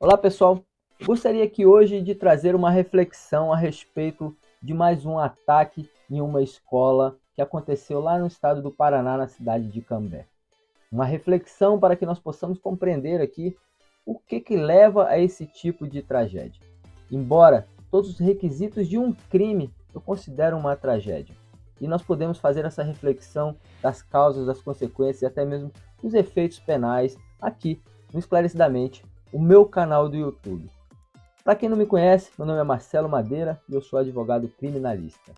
Olá pessoal, eu gostaria aqui hoje de trazer uma reflexão a respeito de mais um ataque em uma escola que aconteceu lá no estado do Paraná, na cidade de Cambé. Uma reflexão para que nós possamos compreender aqui o que leva a esse tipo de tragédia. Embora todos os requisitos de um crime eu considero uma tragédia. E nós podemos fazer essa reflexão das causas, das consequências e até mesmo dos efeitos penais aqui no Esclarecidamente, o meu canal do YouTube. Para quem não me conhece, meu nome é Marcelo Madeira e eu sou advogado criminalista.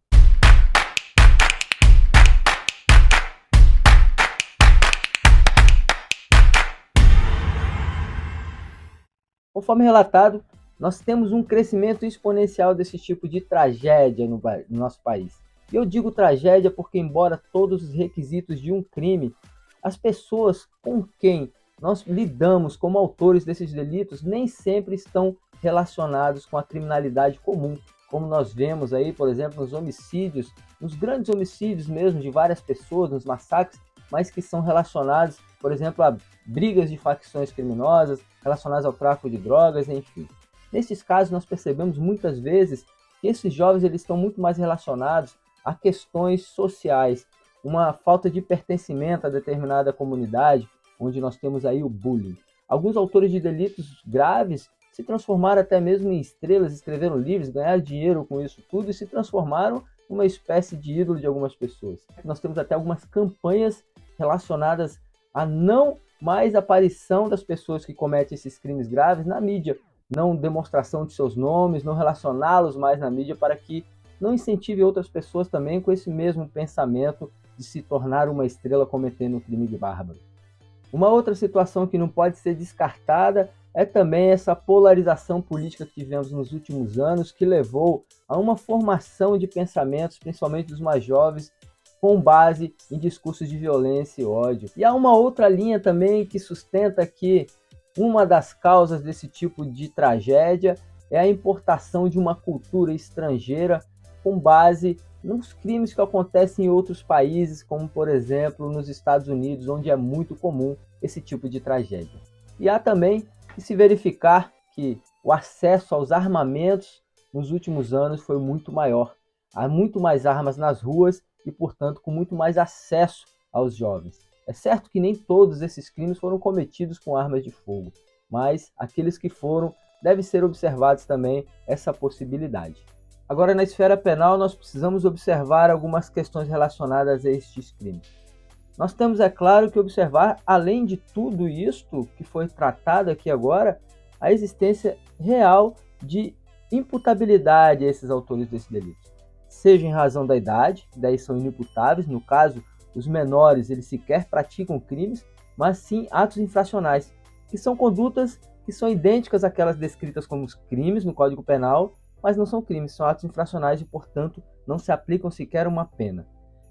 Conforme relatado, nós temos um crescimento exponencial desse tipo de tragédia no nosso país. E eu digo tragédia porque, embora todos os requisitos de um crime, as pessoas com quem nós lidamos como autores desses delitos nem sempre estão relacionados com a criminalidade comum, como nós vemos aí, por exemplo, nos homicídios, nos grandes homicídios mesmo de várias pessoas, nos massacres, mas que são relacionados, por exemplo, a brigas de facções criminosas, relacionadas ao tráfico de drogas, enfim. Nesses casos, nós percebemos muitas vezes que esses jovens eles estão muito mais relacionados a questões sociais, uma falta de pertencimento a determinada comunidade, onde nós temos aí o bullying. Alguns autores de delitos graves se transformaram até mesmo em estrelas, escreveram livros, ganharam dinheiro com isso tudo e se transformaram numa espécie de ídolo de algumas pessoas. Nós temos até algumas campanhas relacionadas a não mais aparição das pessoas que cometem esses crimes graves na mídia, não demonstração de seus nomes, não relacioná-los mais na mídia para que não incentive outras pessoas também com esse mesmo pensamento de se tornar uma estrela cometendo um crime bárbaro. Uma outra situação que não pode ser descartada é também essa polarização política que tivemos nos últimos anos, que levou a uma formação de pensamentos, principalmente dos mais jovens, com base em discursos de violência e ódio. E há uma outra linha também que sustenta que uma das causas desse tipo de tragédia é a importação de uma cultura estrangeira com base nos crimes que acontecem em outros países, como por exemplo nos Estados Unidos, onde é muito comum esse tipo de tragédia. E há também que se verificar que o acesso aos armamentos nos últimos anos foi muito maior. Há muito mais armas nas ruas e, portanto, com muito mais acesso aos jovens. É certo que nem todos esses crimes foram cometidos com armas de fogo, mas aqueles que foram, deve ser observados também essa possibilidade. Agora, na esfera penal, nós precisamos observar algumas questões relacionadas a estes crimes. Nós temos, é claro, que observar, além de tudo isto que foi tratado aqui agora, a existência real de imputabilidade a esses autores desse delito. Seja em razão da idade, daí são inimputáveis, no caso, os menores eles sequer praticam crimes, mas sim atos infracionais, que são condutas que são idênticas àquelas descritas como crimes no Código Penal, mas não são crimes, são atos infracionais e, portanto, não se aplicam sequer uma pena.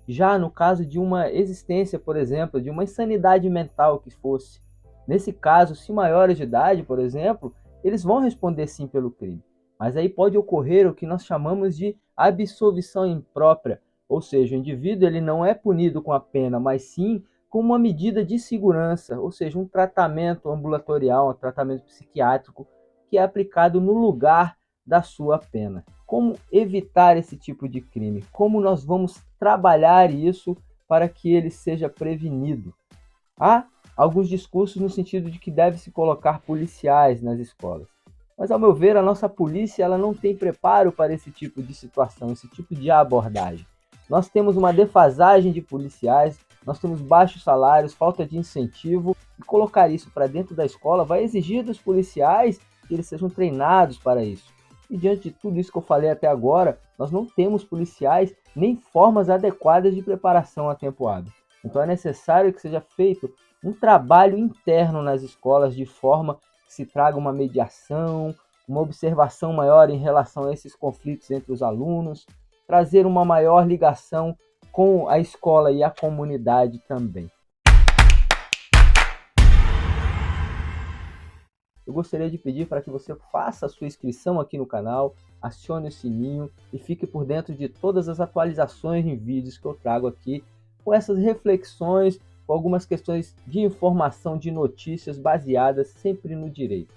Já no caso de uma existência, por exemplo, de uma insanidade mental que fosse, nesse caso, se maiores de idade, por exemplo, eles vão responder sim pelo crime. Mas aí pode ocorrer o que nós chamamos de absolvição imprópria, ou seja, o indivíduo ele não é punido com a pena, mas sim com uma medida de segurança, ou seja, um tratamento ambulatorial, um tratamento psiquiátrico que é aplicado no lugar da sua pena. Como evitar esse tipo de crime? Como nós vamos trabalhar isso para que ele seja prevenido? Há alguns discursos no sentido de que deve-se colocar policiais nas escolas. Mas, ao meu ver, a nossa polícia ela não tem preparo para esse tipo de situação, esse tipo de abordagem. Nós temos uma defasagem de policiais, nós temos baixos salários, falta de incentivo, e colocar isso para dentro da escola vai exigir dos policiais que eles sejam treinados para isso. E diante de tudo isso que eu falei até agora, nós não temos policiais nem formas adequadas de preparação a tempo hábil. Então é necessário que seja feito um trabalho interno nas escolas de forma que se traga uma mediação, uma observação maior em relação a esses conflitos entre os alunos, trazer uma maior ligação com a escola e a comunidade também. Eu gostaria de pedir para que você faça a sua inscrição aqui no canal, acione o sininho e fique por dentro de todas as atualizações em vídeos que eu trago aqui, com essas reflexões, com algumas questões de informação, de notícias baseadas sempre no direito.